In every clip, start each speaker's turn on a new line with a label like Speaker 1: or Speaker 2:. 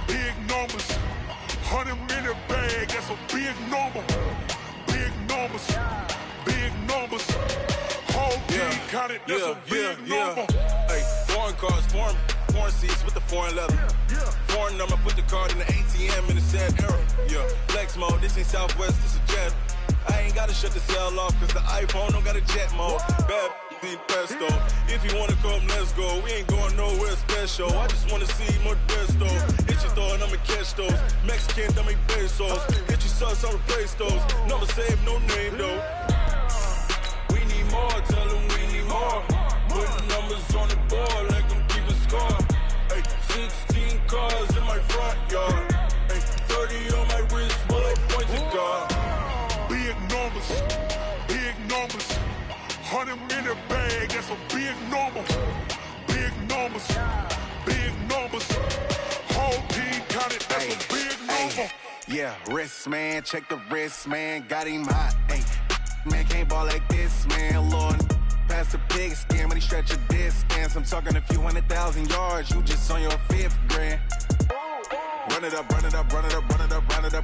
Speaker 1: Big numbers, 100 in the bag, that's a big number. Big numbers, whole team counted, that's a big number.
Speaker 2: Hey, foreign cars, foreign seats with the foreign leather. Foreign number, put the card in the ATM in the sad era. Yeah, flex mode, this ain't Southwest, this is Jet. I ain't gotta shut the cell off, cause the iPhone don't got a jet mode. Bad need pesto. If you wanna come, let's go. We ain't going nowhere special. I just wanna see more pesto. Hit your throw and I'ma catch those. Mexican, dummy pesos. Get your sauce, I'll replace those. Number save, no name though. We need more, tell them we need more. Put numbers on the board, let them keep a score. Hey, 16 cars in my front yard. Hey, 30 on my wrist, while I point to God.
Speaker 1: Big numbers, 100 in the bag, that's a big number. Big numbers, whole team counted, that's a big number.
Speaker 3: Yeah, wrist man, check the wrist man, got him hot. Ay, man can't ball like this, man. Lord, pass the big skin, when he stretch a distance. I'm talking a few 100,000 yards, you just on your 5th grand. Run it up,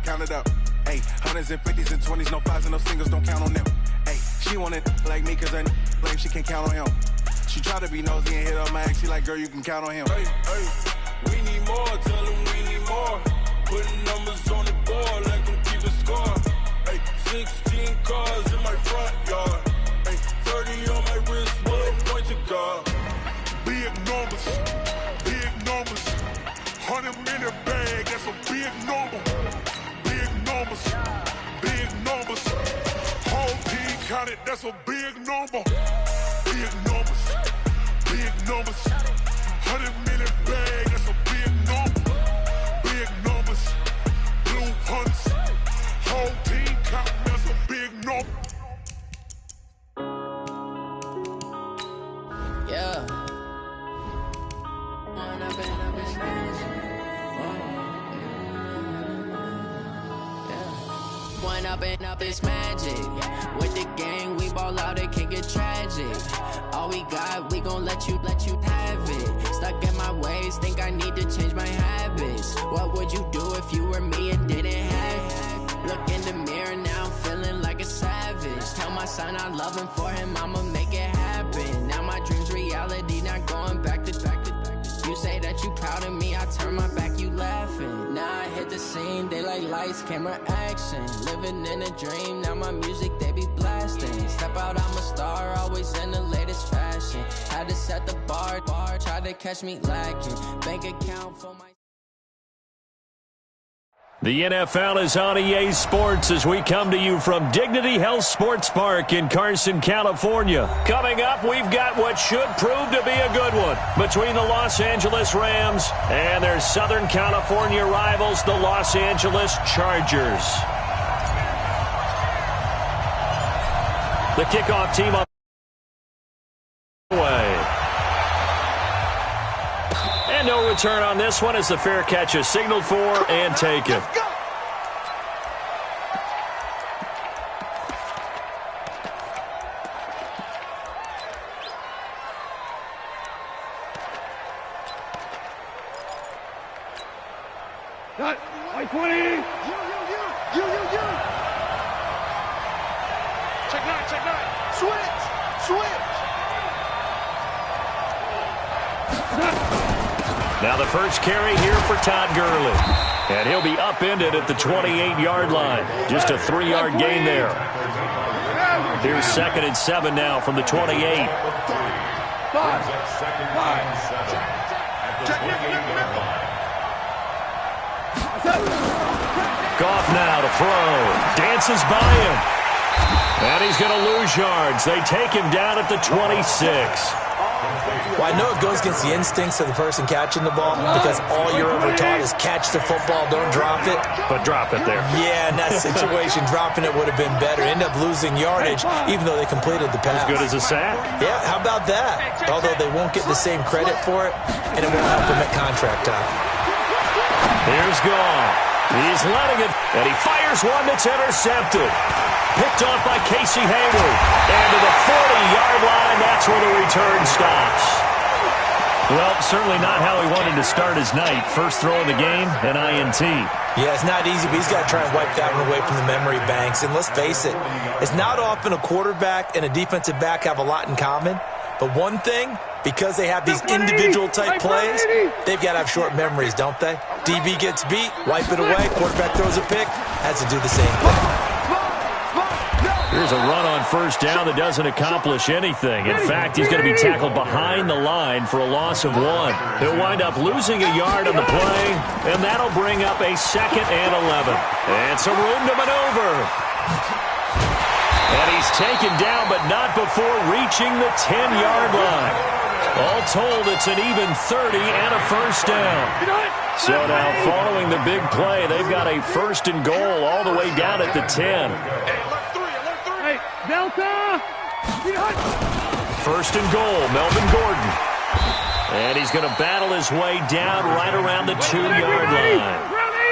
Speaker 3: count it up. Hey, hundreds and 50s and 20s, no 5s and no singles, don't count on them. Hey, she want it like me, cause her lame, she can't count on him. She try to be nosy and hit up my ex, she like, girl, you can count on him.
Speaker 2: Hey, we need more, tell them we need more. Putting numbers on the board, let them keep a score. Hey, 16 cars in my front yard. Hey, 30 on my wrist, while I point to God.
Speaker 1: Big numbers, 100 in the bag, that's a big number. Big numbers, whole team counted, that's a big number. Big numbers, 100 in the bag, that's a big number. Big numbers, blue hunts, whole team counting, that's a big number.
Speaker 4: Yeah. One up and up is magic. With the gang, we ball out, it can get tragic. All we got, we gon' let you have it. Stuck in my ways, think I need to change my habits. What would you do if you were me and didn't have it? Look in the mirror, now I'm feeling like a savage. Tell my son I love him, for him I'ma make it happen. Now my dream's reality, not going back to. You say that you proud of me, I turn my back, you laughing. Now I hit the scene, daylight lights, camera action. Living in a dream, now my music, they be blasting. Step out, I'm a star, always in the latest fashion. Had to set the bar, try to catch me lacking. Bank account for my...
Speaker 5: The NFL is on EA Sports as we come to you from Dignity Health Sports Park in Carson, California. Coming up, we've got what should prove to be a good one between the Los Angeles Rams and their Southern California rivals, the Los Angeles Chargers. The kickoff team on the way. And no return on this one as the fair catch is signaled for and taken.
Speaker 1: Like 20. You. Check nine. Switch.
Speaker 5: Now the first carry here for Todd Gurley. And he'll be upended at the 28-yard line. Just a 3-yard gain there. Here's 2nd and 7 now from the 28.
Speaker 1: Five.
Speaker 5: Goff now to throw. Dances by him. And he's going to lose yards. They take him down at the 26.
Speaker 6: Well, I know it goes against the instincts of the person catching the ball because all you're ever taught is catch the football, don't drop it.
Speaker 5: But drop it there.
Speaker 6: Yeah, in that situation, dropping it would have been better. End up losing yardage, even though they completed the pass.
Speaker 5: As good as a sack.
Speaker 6: Yeah, how about that? Although they won't get the same credit for it, and it won't help them at contract time.
Speaker 5: Here's Goff. He's letting it, and he fires one that's intercepted. Picked off by Casey Hayward. And to the 40-yard line, that's where the return stops. Well, certainly not how he wanted to start his night. First throw of the game, an INT.
Speaker 6: Yeah, it's not easy, but he's got to try and wipe that one away from the memory banks. And let's face it, it's not often a quarterback and a defensive back have a lot in common. But one thing, because they have these individual-type plays, they've got to have short memories, don't they? DB gets beat, wipe it away, quarterback throws a pick, has to do the same thing.
Speaker 5: Here's a run on first down that doesn't accomplish anything. In fact, he's going to be tackled behind the line for a loss of 1. He'll wind up losing a yard on the play, and that'll bring up a 2nd and 11. And some room to maneuver. And he's taken down, but not before reaching the 10-yard line. All told, it's an even 30 and a first down. So now, following the big play, they've got a 1st and goal all the way down at the 10.
Speaker 7: Delta!
Speaker 5: 1st and goal, Melvin Gordon. And he's going to battle his way down right around the 2-yard line.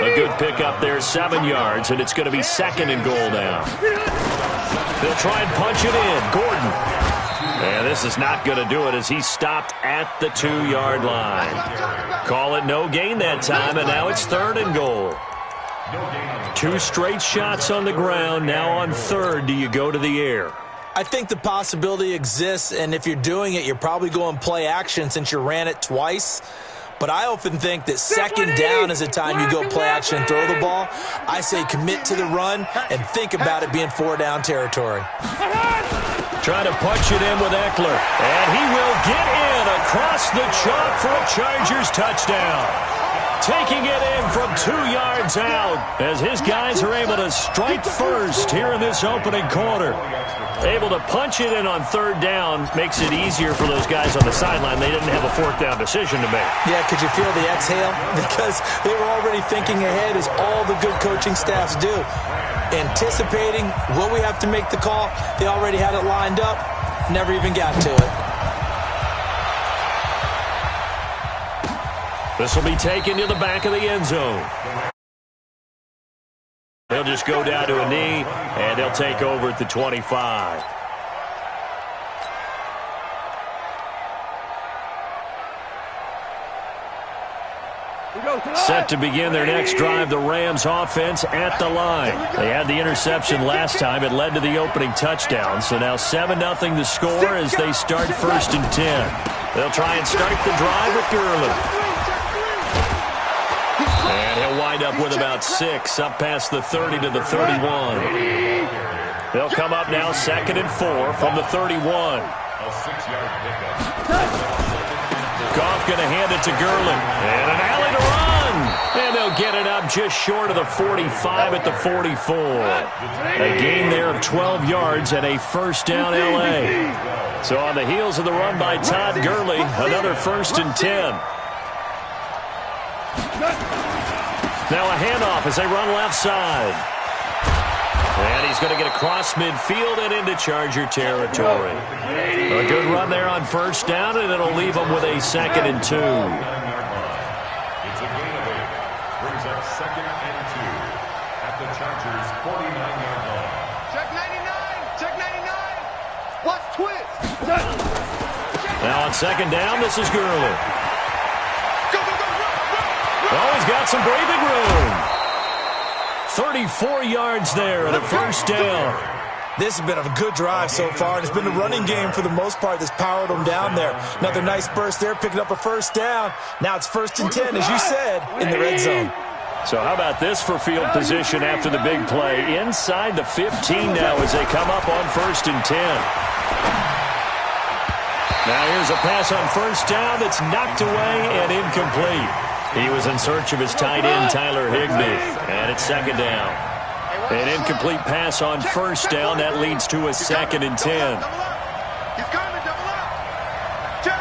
Speaker 5: A good pickup there, 7 yards, and it's going to be 2nd and goal now. They'll try and punch it in. Gordon. And this is not going to do it as he's stopped at the 2-yard line. Call it no gain that time, and now it's 3rd and goal. 2 straight shots on the ground. Now on 3rd, do you go to the air?
Speaker 6: I think the possibility exists, and if you're doing it, you're probably going play action since you ran it twice. But I often think that 2nd down is the time you go play action and throw the ball. I say commit to the run and think about it being 4-down territory.
Speaker 5: Trying to punch it in with Eckler. And he will get in across the chalk for a Chargers touchdown. Taking it in from 2 yards out as his guys are able to strike first here in this opening quarter. Able to punch it in on 3rd down makes it easier for those guys on the sideline. They didn't have a 4th down decision to make.
Speaker 6: Yeah, could you feel the exhale? Because they were already thinking ahead as all the good coaching staffs do. Anticipating, will we have to make the call? They already had it lined up, never even got to it.
Speaker 5: This will be taken to the back of the end zone. They'll just go down to a knee, and they'll take over at the 25. Set to begin their next drive, the Rams offense at the line. They had the interception last time. It led to the opening touchdown. So now 7-0 the score as they start 1st and 10. They'll try and start the drive with Gurley. And he'll wind up with about 6, up past the 30 to the 31. They'll come up now 2nd and 4 from the 31. Goff going to hand it to Gurley. And an alley to run. And they'll get it up just short of the 45 at the 44. A gain there of 12 yards and a 1st down L.A. So on the heels of the run by Todd Gurley, another 1st and 10. Now a handoff as they run left side. And he's going to get across midfield and into Charger territory. A good run there on 1st down, and it'll leave them with a 2nd and 2.
Speaker 1: It's a gain of 8. Brings up 2nd and 2 at the Chargers' 49-yard line.
Speaker 7: Check 99! Check 99! Watch twist!
Speaker 5: Now on 2nd down, this is Gurley. Oh, he's got some breathing room. 34 yards there and a 1st down.
Speaker 6: This has been a good drive so far, and it's been the running game for the most part that's powered them down there. Another nice burst there, picking up a 1st down. Now it's 1st and 10, as you said, in the red zone.
Speaker 5: So how about this for field position after the big play? Inside the 15 now as they come up on 1st and 10. Now here's a pass on 1st down that's knocked away and incomplete. He was in search of his tight end, Tyler Higbee, and it's 2nd down. An incomplete pass on 1st down. That leads to a 2nd and 10.
Speaker 7: He's coming, double up. Check.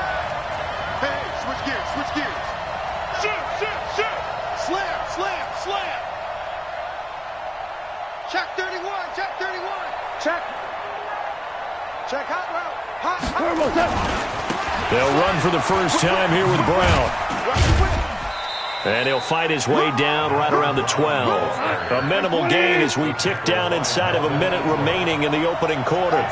Speaker 5: They'll run for the first time here with Brown. And he'll fight his way down right around the 12. A minimal gain as we tick down inside of a minute remaining in the opening quarter.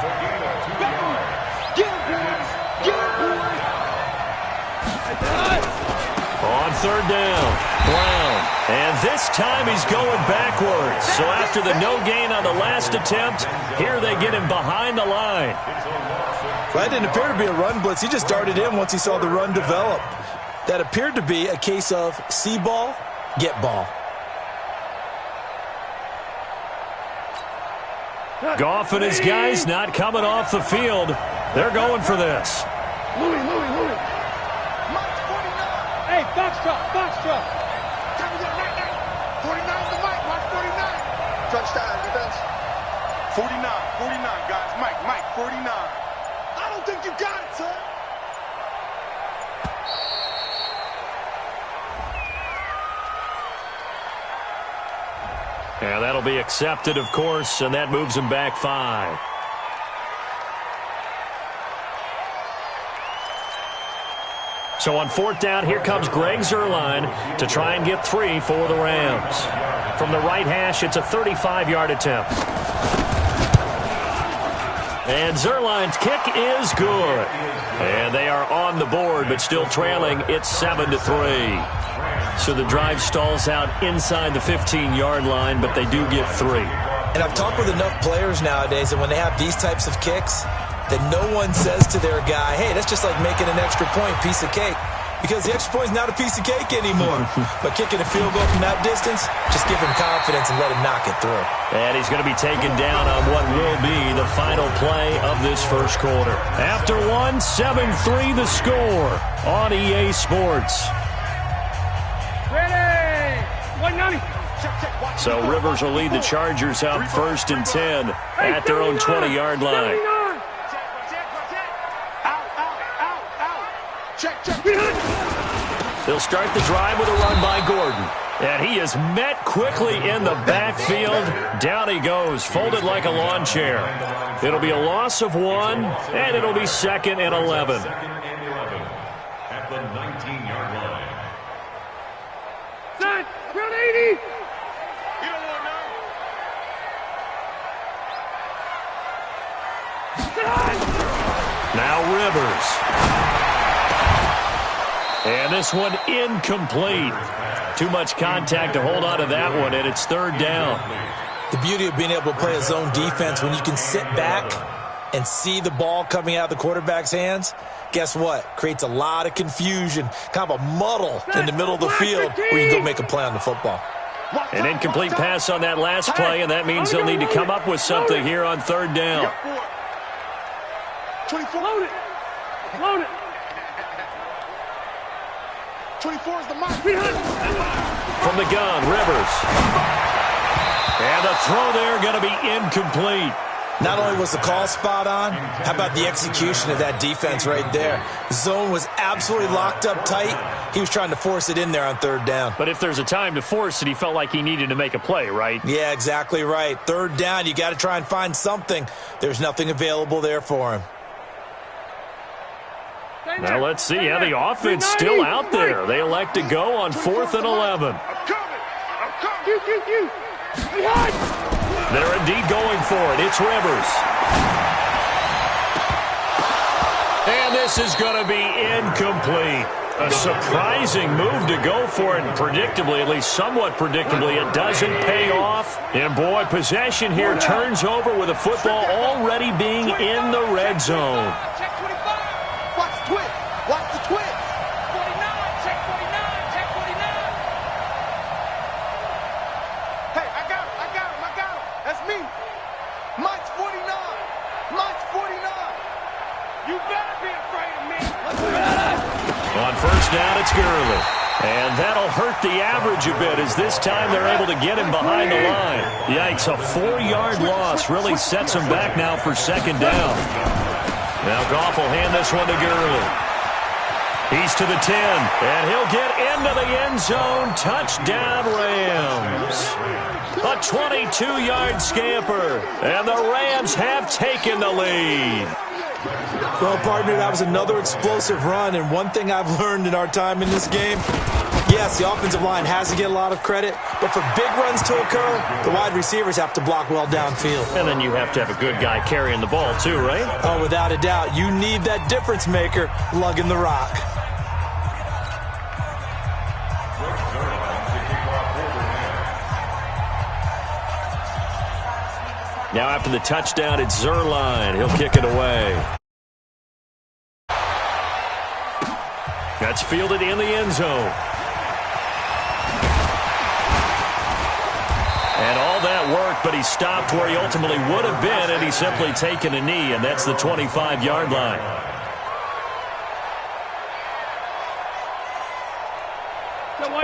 Speaker 5: On third down, Brown. And this time he's going backwards. So after the no gain on the last attempt, here they get him behind the line.
Speaker 6: Well, that didn't appear to be a run blitz. He just darted in once he saw the run develop. That appeared to be a case of see ball, get ball.
Speaker 5: Goff and his guys not coming off the field. They're going for this.
Speaker 7: Louis. Hey, box truck. 49 to Mike, watch 49. Touchdown, defense. 49, guys. Mike, 49. I don't think you got it, son.
Speaker 5: And that'll be accepted, of course, and that moves him back 5. So on fourth down, here comes Greg Zuerlein to try and get 3 for the Rams. From the right hash, it's a 35-yard attempt. And Zuerlein's kick is good. And they are on the board, but still trailing. It's 7-3. So the drive stalls out inside the 15-yard line, but they do get 3.
Speaker 6: And I've talked with enough players nowadays that when they have these types of kicks, that no one says to their guy, hey, that's just like making an extra point, piece of cake. Because the extra point is not a piece of cake anymore. But kicking a field goal from that distance, just give him confidence and let him knock it through.
Speaker 5: And he's going to be taken down on what will be the final play of this first quarter. After 1, 7-3 the score on EA Sports.
Speaker 7: Ready. 190.
Speaker 5: So Rivers will lead the Chargers out 1st and 10 at their own 20-yard line. They'll start the drive with a run by Gordon. And he is met quickly in the backfield. Down he goes, folded like a lawn chair. It'll be a loss of 1, and it'll be 2nd and 11.
Speaker 1: At the 19-yard line.
Speaker 7: Set. Round 80. You don't want to know.
Speaker 5: Now Rivers. And this one incomplete. Too much contact to hold on to that one, and it's 3rd down.
Speaker 6: The beauty of being able to play a zone defense, when you can sit back and see the ball coming out of the quarterback's hands, guess what? Creates a lot of confusion, kind of a muddle in the middle of the field where you can go make a play on the football.
Speaker 5: An incomplete pass on that last play, and that means they'll need to come up with something here on 3rd down.
Speaker 7: 24. Load it. 24 is the mark.
Speaker 5: From the gun, Rivers. And the throw there going to be incomplete.
Speaker 6: Not only was the call spot on, how about the execution of that defense right there? The zone was absolutely locked up tight. He was trying to force it in there on 3rd down.
Speaker 5: But if there's a time to force it, he felt like he needed to make a play, right?
Speaker 6: Yeah, exactly right. 3rd down, you got to try and find something. There's nothing available there for him.
Speaker 5: Now let's see how the offense still out there. They elect to go on 4th and 11. They're indeed going for it. It's Rivers. And this is going to be incomplete. A surprising move to go for it, and predictably, at least somewhat predictably, it doesn't pay off. And boy, possession here turns over with a football already being in the red zone.
Speaker 7: Watch the twitch. 49, check 49, check 49. Hey, I got him. That's me. Mike's 49. You better be afraid of me.
Speaker 5: On 1st down, it's Gurley. And that'll hurt the average a bit as this time they're able to get him behind the line. Yikes, a 4-yard loss really sets him back now for 2nd down. Now Goff will hand this one to Gurley. He's to the 10, and he'll get into the end zone. Touchdown, Rams. A 22-yard scamper, and the Rams have taken the lead.
Speaker 6: Well, partner, that was another explosive run, and one thing I've learned in our time in this game, yes, the offensive line has to get a lot of credit, but for big runs to occur, the wide receivers have to block well downfield.
Speaker 5: And then you have to have a good guy carrying the ball too, right?
Speaker 6: Oh, without a doubt. You need that difference maker lugging the rock.
Speaker 5: Now after the touchdown, it's Zerline. He'll kick it away. That's fielded in the end zone. And all that work, but he stopped where he ultimately would have been, and he's simply taken a knee, and that's the 25-yard line.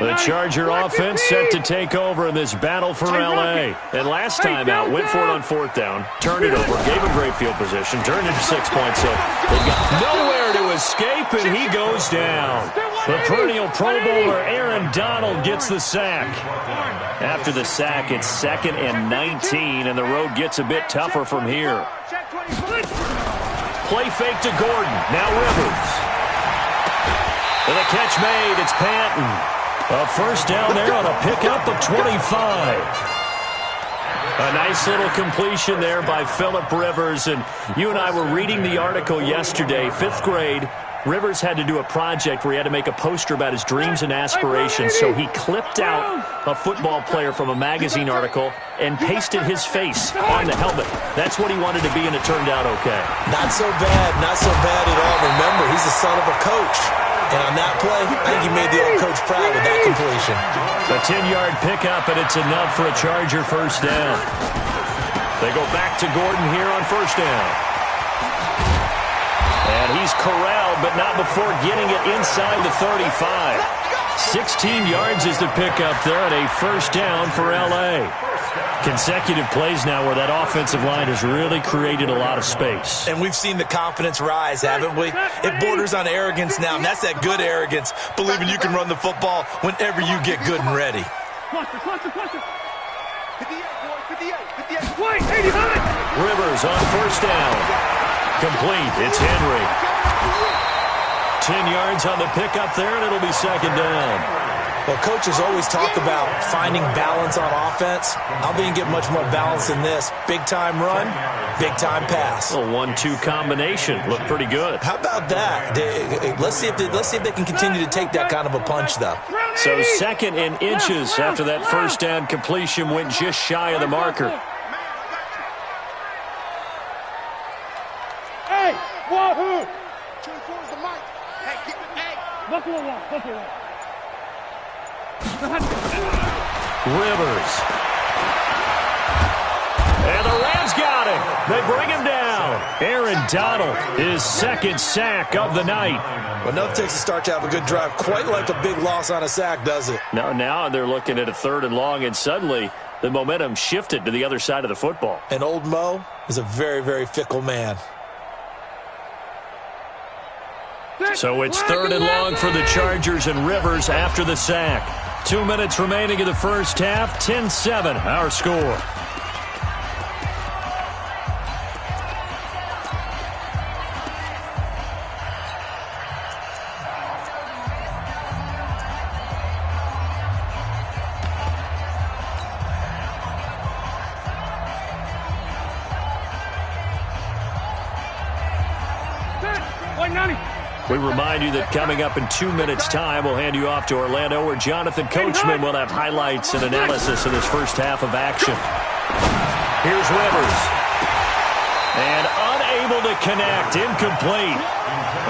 Speaker 5: The Charger offense set to take over in this battle for L.A. And last time out, went for it on fourth down, turned it over, gave him great field position, turned it to 6 points. So they've got nowhere to escape, and he goes down. The perennial Pro Bowler Aaron Donald gets the sack. After the sack, it's 2nd and 19, and the road gets a bit tougher from here. Play fake to Gordon. Now Rivers. And the catch made. It's Panton. A first down there on a pickup of 25. A nice little completion there by Phillip Rivers. And you and I were reading the article yesterday, 5th grade. Rivers had to do a project where he had to make a poster about his dreams and aspirations. So he clipped out a football player from a magazine article and pasted his face on the helmet. That's what he wanted to be, and it turned out okay.
Speaker 6: Not so bad at all. Remember, he's the son of a coach. And on that play, I think he made the old coach proud with that completion.
Speaker 5: A 10-yard pickup, and it's enough for a Charger first down. They go back to Gordon here on first down. And he's corralled, but not before getting it inside the 35. 16 yards is the pickup there, and a first down for L.A. Consecutive plays now where that offensive line has really created a lot of space.
Speaker 6: And we've seen the confidence rise, haven't we? It borders on arrogance now, and that's that good arrogance, believing you can run the football whenever you get good and ready.
Speaker 5: Rivers on first down. Complete. It's Henry. 10 yards on the pickup there, and it'll be second down.
Speaker 6: Well, coaches always talk about finding balance on offense. I don't think you get much more balance than this. Big-time run, big-time pass.
Speaker 5: A 1-2 combination. Looked pretty good.
Speaker 6: How about that? Let's see if they can continue to take that kind of a punch, though.
Speaker 5: So 2nd and inches after that first down completion went just shy of the marker.
Speaker 7: Hey, wahoo! Towards the mic. Hey, keep it. Hey. Buffalo one.
Speaker 5: Rivers. And the Rams got him. They bring him down. Aaron Donald, his 2nd sack of the night.
Speaker 6: Well, nothing takes a start to have a good drive quite like a big loss on a sack, does it?
Speaker 5: Now they're looking at a 3rd and long, and suddenly the momentum shifted to the other side of the football.
Speaker 6: And old Mo is a very, very fickle man.
Speaker 5: So it's 3rd and long for the Chargers, and Rivers after the sack. 2 minutes remaining in the first half. 10-7, our score. We remind you that coming up in 2 minutes' time, we'll hand you off to Orlando, where Jonathan Coachman will have highlights and analysis of this first half of action. Here's Rivers. And unable to connect, incomplete.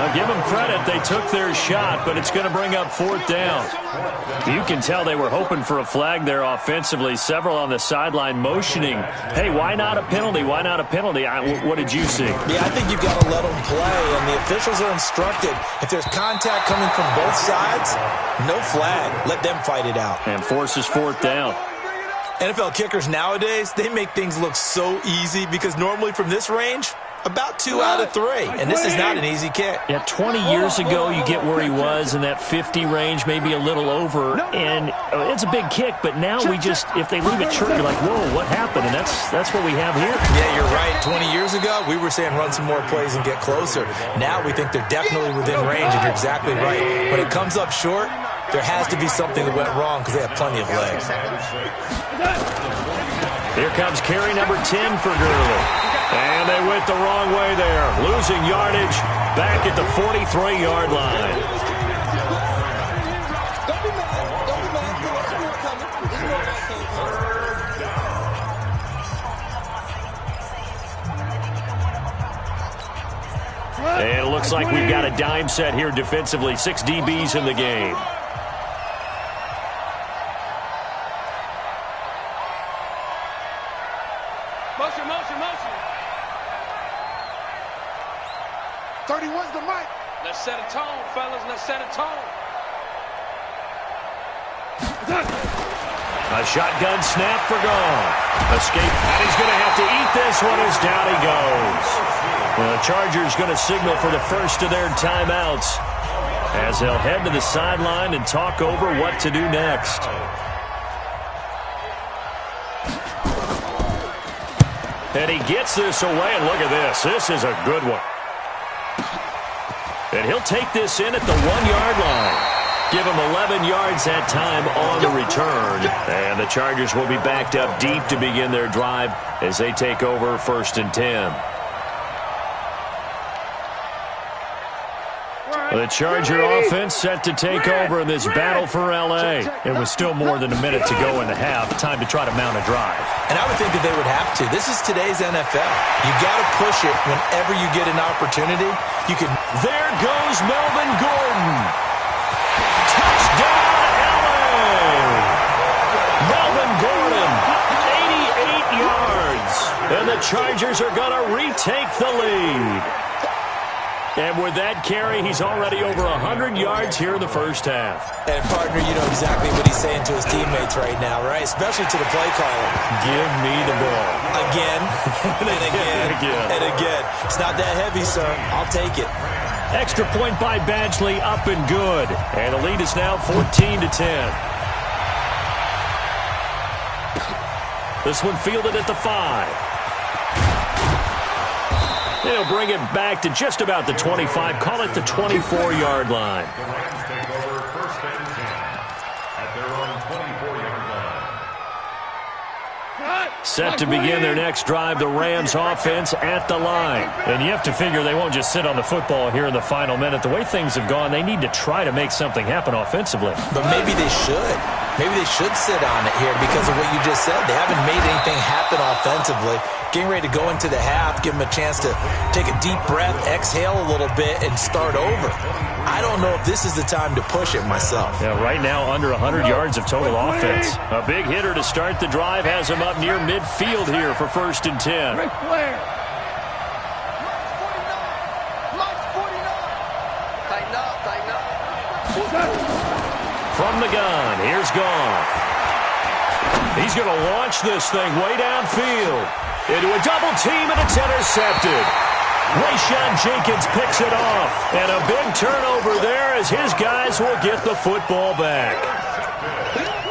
Speaker 5: I'll give them credit. They took their shot, but it's going to bring up 4th down. You can tell they were hoping for a flag there offensively. Several on the sideline motioning, hey, why not a penalty? Why not a penalty? What did you see?
Speaker 6: Yeah, I think you've got to let them play, and the officials are instructed. If there's contact coming from both sides, no flag. Let them fight it out.
Speaker 5: And forces 4th down.
Speaker 6: NFL kickers nowadays, they make things look so easy because normally from this range, About 2 out of 3, and this is not an easy kick.
Speaker 5: Yeah, 20 years ago, you get where he was in that 50 range, maybe a little over, and it's a big kick, but now we just, if they leave it short, you're like, whoa, what happened? And that's what we have here.
Speaker 6: Yeah, you're right. 20 years ago, we were saying run some more plays and get closer. Now we think they're definitely within range, and you're exactly right. When it comes up short, there has to be something that went wrong because they have plenty of legs.
Speaker 5: Here comes carry number 10 for Gurley. And they went the wrong way there. Losing yardage back at the 43-yard line. And it looks like we've got a dime set here defensively. 6 DBs in the game.
Speaker 7: Motion, motion, motion. 31's the mic. Let's set a tone, fellas. Let's set a tone.
Speaker 5: A shotgun snap for Goff. Escape, and he's going to have to eat this one as down he goes. Well, the Chargers going to signal for the first of their timeouts as they'll head to the sideline and talk over what to do next. And he gets this away, and look at this. This is a good one. And he'll take this in at the 1-yard line. Give him 11 yards that time on the return. And the Chargers will be backed up deep to begin their drive as they take over 1st and 10. The Charger offense set to take over in this battle for L.A. It was still more than a minute to go in the half. Time to try to mount a drive.
Speaker 6: And I would think that they would have to. This is today's NFL. You got to push it whenever you get an opportunity. You can.
Speaker 5: There goes Melvin Gordon. Touchdown, L.A. Melvin Gordon, 88 yards. And the Chargers are going to retake the lead. And with that carry, he's already over 100 yards here in the first half.
Speaker 6: And, partner, you know exactly what he's saying to his teammates right now, right? Especially to the play caller.
Speaker 5: Give me the ball.
Speaker 6: Again, and again, and again. It's not that heavy, sir. I'll take it.
Speaker 5: Extra point by Badgley, up and good. And the lead is now 14-10. This one fielded at the 5. They'll bring it back to just about the 25. Call it the 24-yard line. Set to begin their next drive, the Rams offense at the line. And you have to figure they won't just sit on the football here in the final minute. The way things have gone, they need to try to make something happen offensively.
Speaker 6: But maybe they should. Maybe they should sit on it here because of what you just said. They haven't made anything happen offensively. Getting ready to go into the half, give them a chance to take a deep breath, exhale a little bit, and start over. I don't know if this is the time to push it myself.
Speaker 5: Yeah, right now under 100 yards of total offense. A big hitter to start the drive has him up near midfield here for 1st and 10.
Speaker 7: Ric Flair. Tighten up, tighten up.
Speaker 5: From the gun, here's Goff. He's going to launch this thing way downfield. Into a double team, and it's intercepted. Rayshon Jenkins picks it off. And a big turnover there as his guys will get the football back.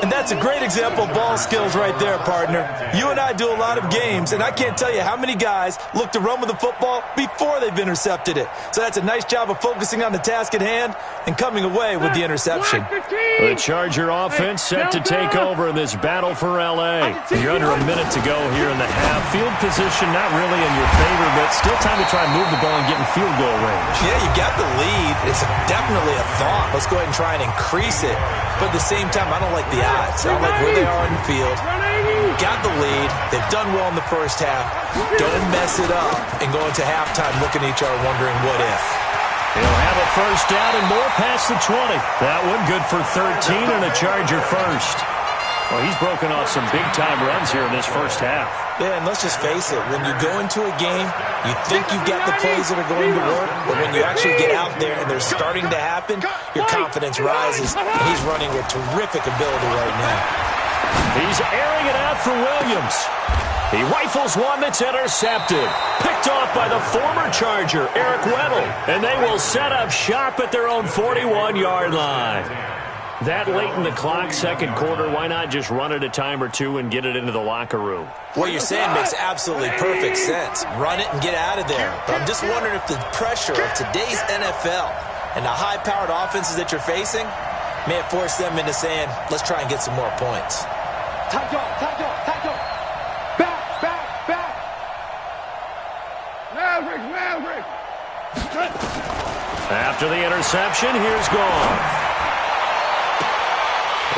Speaker 6: And that's a great example of ball skills right there, partner. You and I do a lot of games, and I can't tell you how many guys look to run with the football before they've intercepted it. So that's a nice job of focusing on the task at hand and coming away with the interception.
Speaker 5: The Charger offense set to take over in this battle for L.A. You're under a minute to go here in the half. Field position not really in your favor, but still time to try and move the ball and get in field goal range.
Speaker 6: Yeah, you got the lead. It's definitely a thought. Let's go ahead and try and increase it. But at the same time, I don't like the odds. I don't like where they are in the field. Got the lead. They've done well in the first half. Don't mess it up and go into halftime looking at each other wondering what if.
Speaker 5: He'll have a first down and more past the 20. That one good for 13 and a Charger first. Well, he's broken off some big-time runs here in this first half.
Speaker 6: Yeah, and let's just face it. When you go into a game, you think you've got the plays that are going to work, but when you actually get out there and they're starting to happen, your confidence rises, and he's running with terrific ability right now.
Speaker 5: He's airing it out for Williams. He rifles one that's intercepted. Picked off by the former Charger, Eric Weddle. And they will set up shop at their own 41-yard line. That late in the clock, second quarter, why not just run it a time or two and get it into the locker room?
Speaker 6: What you're saying makes absolutely perfect sense. Run it and get out of there. But I'm just wondering if the pressure of today's NFL and the high-powered offenses that you're facing may have forced them into saying, let's try and get some more points.
Speaker 7: Back. Maverick.
Speaker 5: After the interception, here's gone.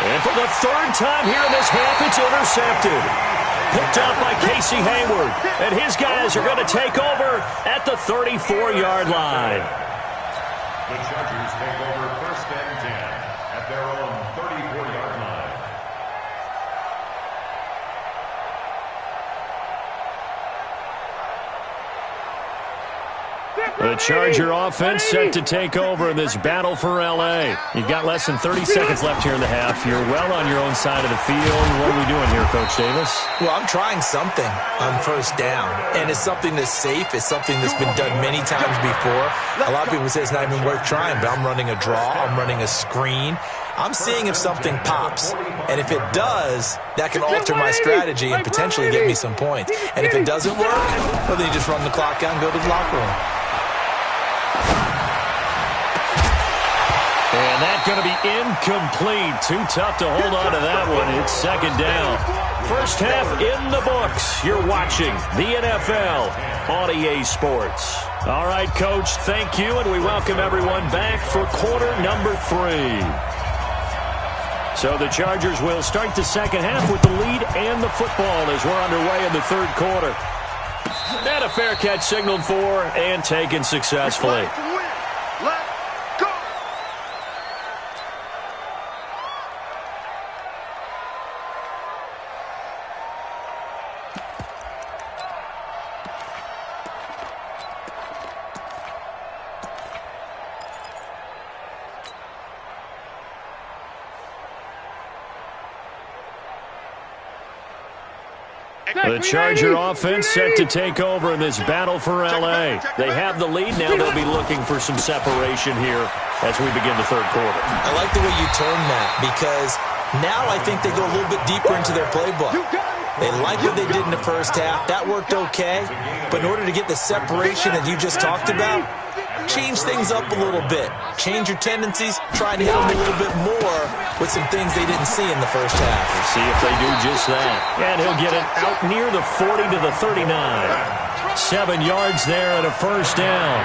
Speaker 5: And for the third time here in this half, it's intercepted. Picked up by Casey Hayward. And his guys are going to take over at the 34-yard line.
Speaker 8: The Chargers take over 1st and 10 at their own 34-yard line.
Speaker 5: The Charger offense set to take over in this battle for L.A. You've got less than 30 seconds left here in the half. You're well on your own side of the field. What are we doing here, Coach Davis?
Speaker 6: Well, I'm trying something on first down, and it's something that's safe. It's something that's been done many times before. A lot of people say it's not even worth trying, but I'm running a draw. I'm running a screen. I'm seeing if something pops, and if it does, that can alter my strategy and potentially get me some points. And if it doesn't work, well, then you just run the clock out and go to the locker room.
Speaker 5: And that's going to be incomplete. Too tough to hold on to that one. It's second down. First half in the books. You're watching the NFL on EA Sports. All right, Coach, thank you, and we welcome everyone back for quarter number 3. So the Chargers will start the second half with the lead and the football as we're underway in the third quarter. And a fair catch signaled for and taken successfully. The Charger offense set to take over in this battle for L.A. They have the lead. Now they'll be looking for some separation here as we begin the third quarter.
Speaker 6: I like the way you turn that because now I think they go a little bit deeper into their playbook. They like what they did in the first half. That worked okay. But in order to get the separation that you just talked about, change things up a little bit. Change your tendencies. Try and hit them a little bit more with some things they didn't see in the first half.
Speaker 5: Let's see if they do just that. And he'll get it out near the 40 to the 39. 7 yards there and a first down.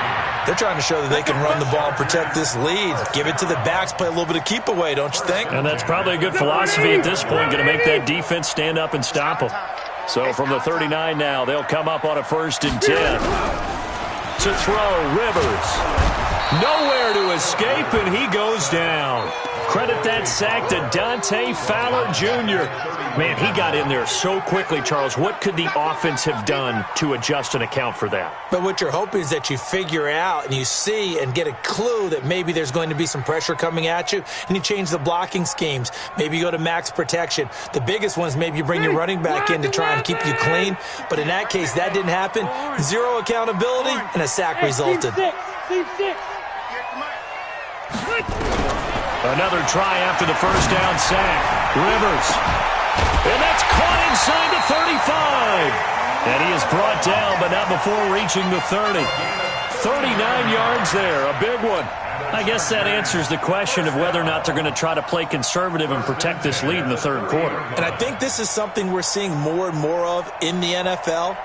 Speaker 6: They're trying to show that they can run the ball and protect this lead. Give it to the backs, play a little bit of keep away, don't you think?
Speaker 5: And that's probably a good philosophy at this point, going to make that defense stand up and stop them. So from the 39 now, they'll come up on a 1st and 10. To throw, Rivers. Nowhere to escape, and he goes down. Credit that sack to Dante Fowler Jr. Man, he got in there so quickly, Charles. What could the offense have done to adjust and account for that?
Speaker 6: But what you're hoping is that you figure out and you see and get a clue that maybe there's going to be some pressure coming at you, and you change the blocking schemes. Maybe you go to max protection. The biggest one is maybe you bring your running back in to try and keep you clean. But in that case, that didn't happen. 0 accountability, and a sack resulted.
Speaker 5: Another try after the first down sack. Rivers. And that's caught inside the 35. And he is brought down, but not before reaching the 30. 39 yards there, a big one. I guess that answers the question of whether or not they're going to try to play conservative and protect this lead in the third quarter.
Speaker 6: And I think this is something we're seeing more and more of in the NFL.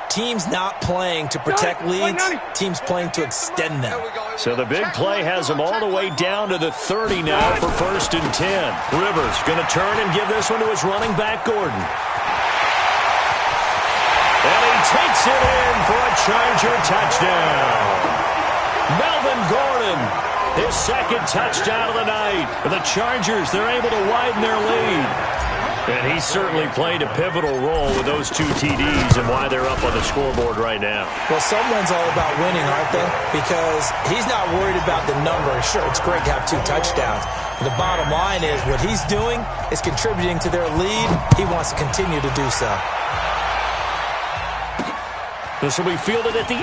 Speaker 6: Teams not playing to protect leads, teams playing to extend them.
Speaker 5: So the big play has them all the way down to the 30 now for 1st and 10. Rivers going to turn and give this one to his running back, Gordon. And he takes it in for a Charger touchdown. Melvin Gordon, his second touchdown of the night. For the Chargers, they're able to widen their lead. And he certainly played a pivotal role with those 2 TDs and why they're up on the scoreboard right now.
Speaker 6: Well, someone's all about winning, aren't they? Because he's not worried about the number. Sure, it's great to have 2 touchdowns. But the bottom line is what he's doing is contributing to their lead. He wants to continue to do so.
Speaker 5: This will be fielded at the 8.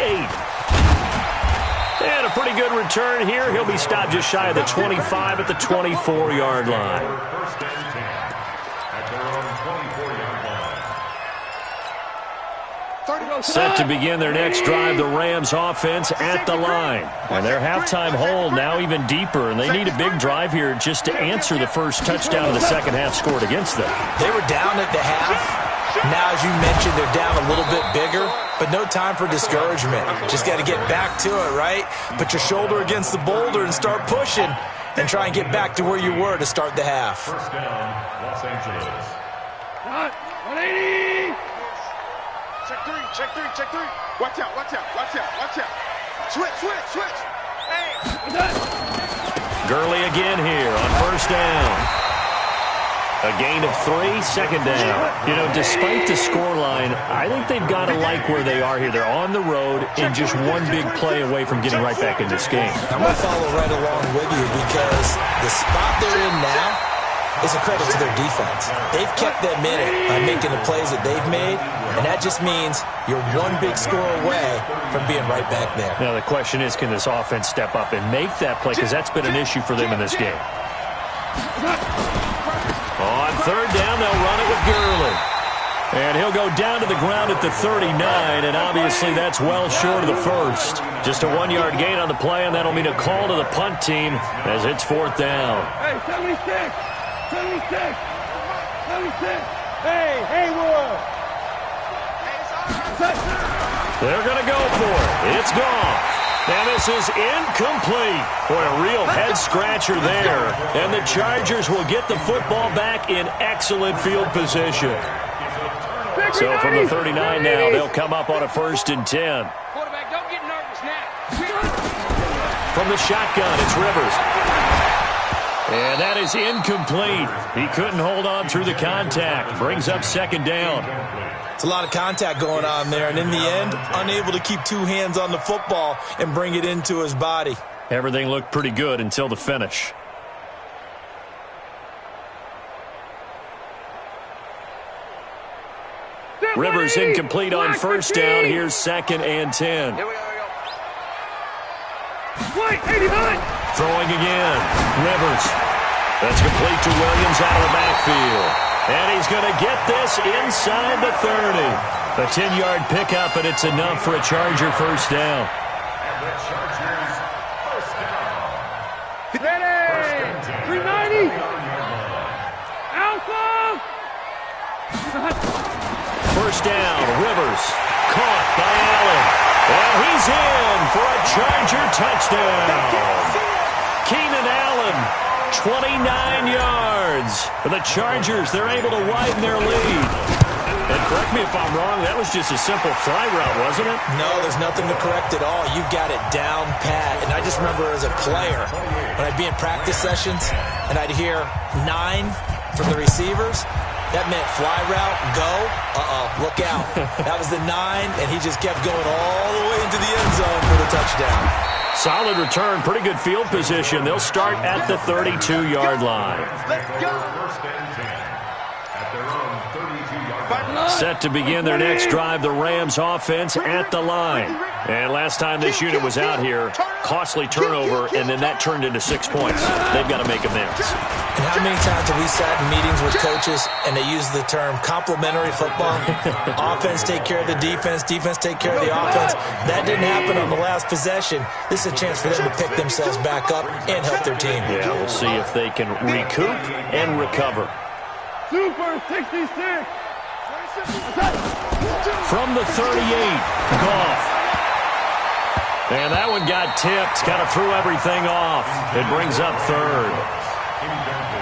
Speaker 5: And a pretty good return here. He'll be stopped just shy of the 25 at the 24-yard line.
Speaker 8: First and 10 at their own 24-yard line.
Speaker 5: Set to begin their next drive, the Rams offense at the line. And their halftime hole now even deeper, and they need a big drive here just to answer the first touchdown of the second half scored against them.
Speaker 6: They were down at the half. Now, as you mentioned, they're down a little bit bigger, but no time for discouragement. Just got to get back to it, right? Put your shoulder against the boulder and start pushing and try and get back to where you were to start the half.
Speaker 8: First down, Los Angeles.
Speaker 7: 180. Check three. Watch out. Switch. Hey.
Speaker 5: Gurley again here on first down. A gain of 3, second down. You know, despite the scoreline, I think they've got to like where they are here. They're on the road and just one big play away from getting right back in this game.
Speaker 6: I'm going to follow right along with you because the spot they're in now is a credit to their defense. They've kept them in it by making the plays that they've made, and that just means you're one big score away from being right back there.
Speaker 5: Now, the question is, can this offense step up and make that play? Because that's been an issue for them in this game. On third down, they'll run it with Gurley. And he'll go down to the ground at the 39, and obviously that's well short of the first. Just a 1-yard gain on the play, and that'll mean a call to the punt team as it's fourth down.
Speaker 7: Hey, 76. Hey, Haywood.
Speaker 5: They're going to go for it. It's gone. And this is incomplete. Boy, a real head-scratcher there. And the Chargers will get the football back in excellent field position. So from the 39 now, they'll come up on a 1st and 10.
Speaker 7: Quarterback, don't get nervous now.
Speaker 5: From the shotgun, it's Rivers. And that is incomplete. He couldn't hold on through the contact. Brings up second down.
Speaker 6: It's a lot of contact going on there, and in the end, unable to keep 2 hands on the football and bring it into his body.
Speaker 5: Everything looked pretty good until the finish. Rivers incomplete on first down. Here's 2nd and 10.
Speaker 7: Here we go. Wait, 89.
Speaker 5: Throwing again. Rivers. That's complete to Williams out of the backfield. And he's going to get this inside the 30. A 10-yard pickup, and it's enough for a Charger first down.
Speaker 8: And the Chargers first down.
Speaker 7: Ready. 390. Alpha.
Speaker 5: First down, Rivers. Caught by Allen. And he's in for a Charger touchdown. Keenan Allen, 29 yards. For the Chargers, they're able to widen their lead. And correct me if I'm wrong, that was just a simple fly route, wasn't it?
Speaker 6: No, there's nothing to correct at all. You've got it down pat. And I just remember as a player, when I'd be in practice sessions and I'd hear 9 from the receivers, that meant fly route, go, look out. That was the 9, and he just kept going all the way into the end zone for the touchdown.
Speaker 5: Solid return, pretty good field position. They'll start at the 32-yard line.
Speaker 7: Let's go.
Speaker 8: First and 10 at their own 32-yard line.
Speaker 5: Set to begin their next drive, the Rams offense at the line. And last time this unit was out here, costly turnover, and then that turned into 6 points. They've got to make amends.
Speaker 6: And how many times have we sat in meetings with coaches and they use the term complementary football? Offense take care of the defense, defense take care of the offense. That didn't happen on the last possession. This is a chance for them to pick themselves back up and help their team.
Speaker 5: Yeah, we'll see if they can recoup and recover.
Speaker 7: Super 66.
Speaker 5: From the 38, Goff. And that one got tipped, kind of threw everything off. It brings up third.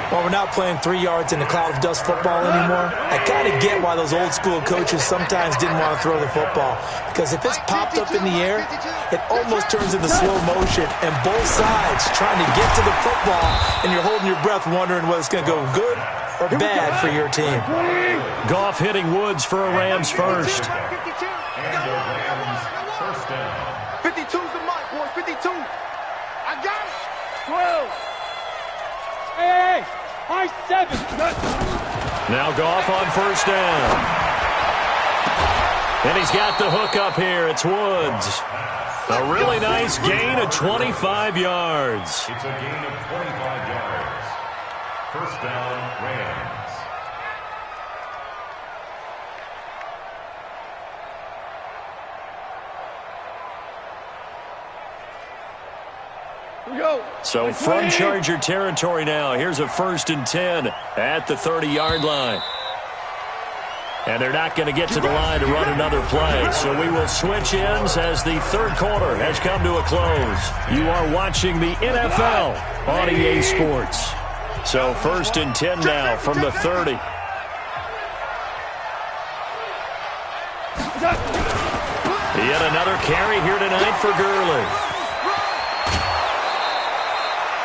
Speaker 6: Well, we're not playing 3 yards in a cloud of dust football anymore. I kind of get why those old school coaches sometimes didn't want to throw the football. Because if it's popped up in the air, it almost turns into slow motion. And both sides trying to get to the football, and you're holding your breath wondering whether it's going to go good or bad for your team.
Speaker 5: Goff hitting Woods for a Rams first.
Speaker 8: And the Rams first down.
Speaker 7: 52's the mark, boys. 52. I got it. 12. Hey, high 7.
Speaker 5: Now Goff on first down. And he's got the hook up here. It's Woods. A really nice gain of 25 yards.
Speaker 8: It's a gain of 25 yards. First down, Rams.
Speaker 5: So from Charger territory now, here's a 1st and 10 at the 30-yard line. And they're not going to get to the line to run another play. So we will switch ends as the third quarter has come to a close. You are watching the NFL on EA Sports. So 1st and 10 now from the 30. Yet another carry here tonight for Gurley.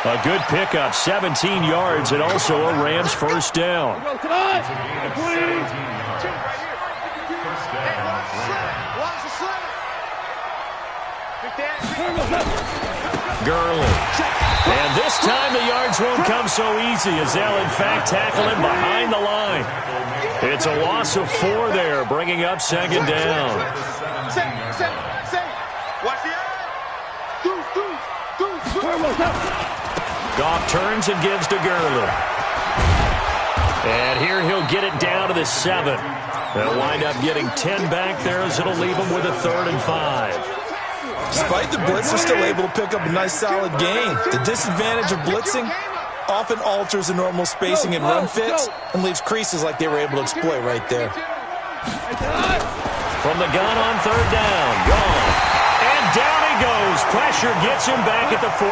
Speaker 5: A good pickup, 17 yards, and also a Rams first down. Gurley. And this time the yards won't come so easy as they'll in fact tackle him behind the line. It's a loss of 4 there, bringing up 2nd down. Goff turns and gives to Gurley. And here he'll get it down to the 7. They'll wind up getting 10 back there as it'll leave them with a 3rd and 5.
Speaker 6: Despite the blitz, they're still able to pick up a nice solid gain. The disadvantage of blitzing often alters the normal spacing and run fits and leaves creases like they were able to exploit right there.
Speaker 5: From the gun on 3rd down, gone. And down he goes. Pressure gets him back at the 14.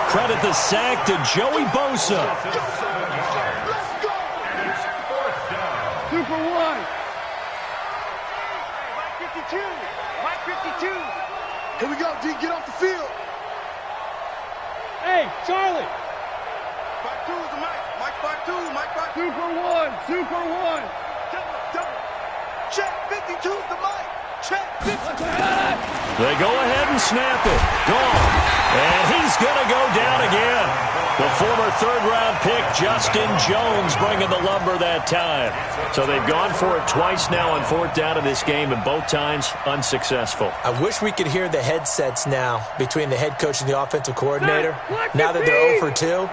Speaker 5: Credit the sack to Joey Bosa.
Speaker 7: Super 1. Mike 52. Mike 52. Here we go, D. Get off the field. Hey, Charlie. 5-2 is the Mike. Mike 5-2. Mike 5-2. Super 1. Super 1. Double. Check. 52 is the Mike. Check. 52.
Speaker 5: They go ahead and snap it. Gone. And he's going to go down again. The former 3rd-round pick, Justin Jones, bringing the lumber that time. So they've gone for it twice now on 4th down in this game, and both times unsuccessful.
Speaker 6: I wish we could hear the headsets now between the head coach and the offensive coordinator. Now that they're 0 for 2,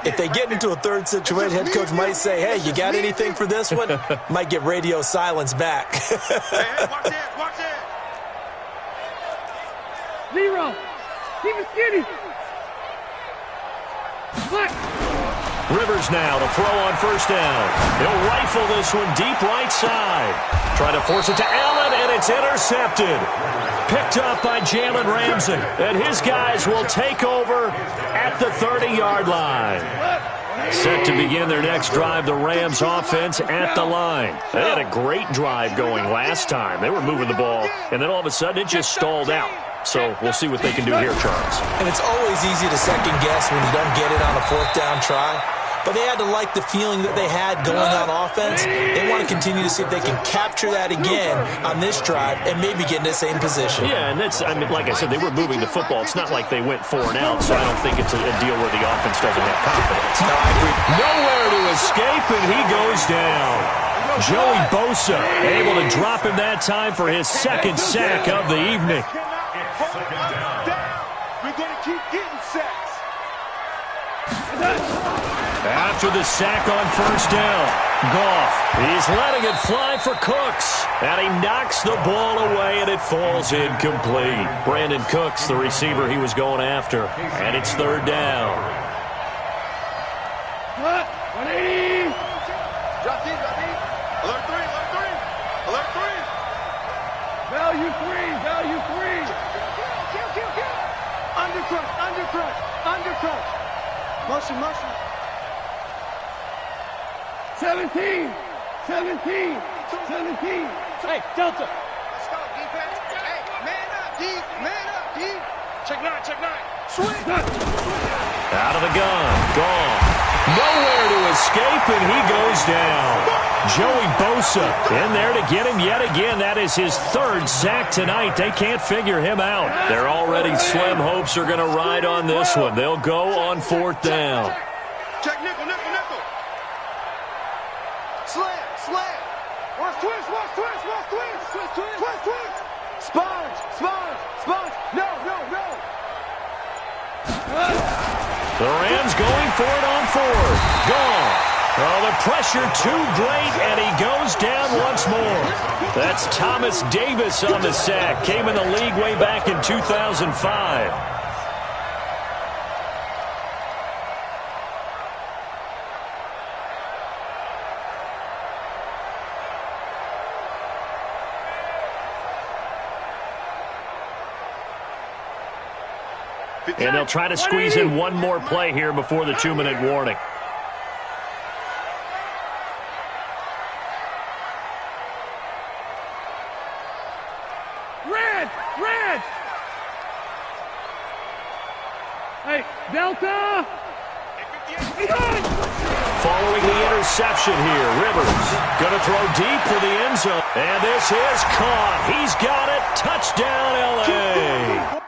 Speaker 6: if they get into a 3rd situation, head coach might say, hey, you got anything for this one? Might get radio silence back.
Speaker 7: Hey, watch it. Watch it. 0. Keep it skinny.
Speaker 5: Rivers now to throw on 1st down. He'll rifle this one deep right side. Trying to force it to Allen, and it's intercepted. Picked up by Jalen Ramsey. And his guys will take over at the 30-yard line. Set to begin their next drive, the Rams offense at the line. They had a great drive going last time. They were moving the ball, and then all of a sudden it just stalled out. So we'll see what they can do here, Charles.
Speaker 6: And it's always easy to second guess when you don't get it on a 4th down try. But they had to like the feeling that they had going on offense. They want to continue to see if they can capture that again on this drive and maybe get in the same position.
Speaker 5: Yeah, and that's, I mean, like I said, they were moving the football. It's not like they went 4 and out, so I don't think it's a deal where the offense doesn't have confidence.
Speaker 6: No, I agree.
Speaker 5: Nowhere to escape, and he goes down. Joey Bosa able to drop him that time for his 2nd sack of the evening.
Speaker 7: We're going to keep getting sacks.
Speaker 5: After the sack on 1st down, Goff, he's letting it fly for Cooks, and he knocks the ball away, and it falls incomplete. Brandon Cooks, the receiver he was going after, and it's 3rd down.
Speaker 7: 180. Drop deep. Alert 3. Alert 3. Value 3. Kill. Undercrush. Motion. 17. Hey, Delta. Let's go, defense. Hey, man up, D. Check 9. Swing.
Speaker 5: Out of the gun. Gone. Nowhere to escape, and he goes down. Joey Bosa in there to get him yet again. That is his 3rd sack tonight. They can't figure him out. Their already slim hopes are going to ride on this one. They'll go on 4th down.
Speaker 7: Check nickel. Slam. Watch twist, watch twist, watch twist. Twist, twist. Twist, twist. Sponge, sponge, sponge. No, no, no.
Speaker 5: The Rams going for it on 4th. Gone. Oh, the pressure too great, and he goes down once more. That's Thomas Davis on the sack. Came in the league way back in 2005. And they'll try to squeeze in one more play here before the 2-minute warning.
Speaker 9: Red! Red! Hey, Delta!
Speaker 5: Following the interception here, Rivers going to throw deep for the end zone. And this is caught. He's got it. Touchdown, L.A.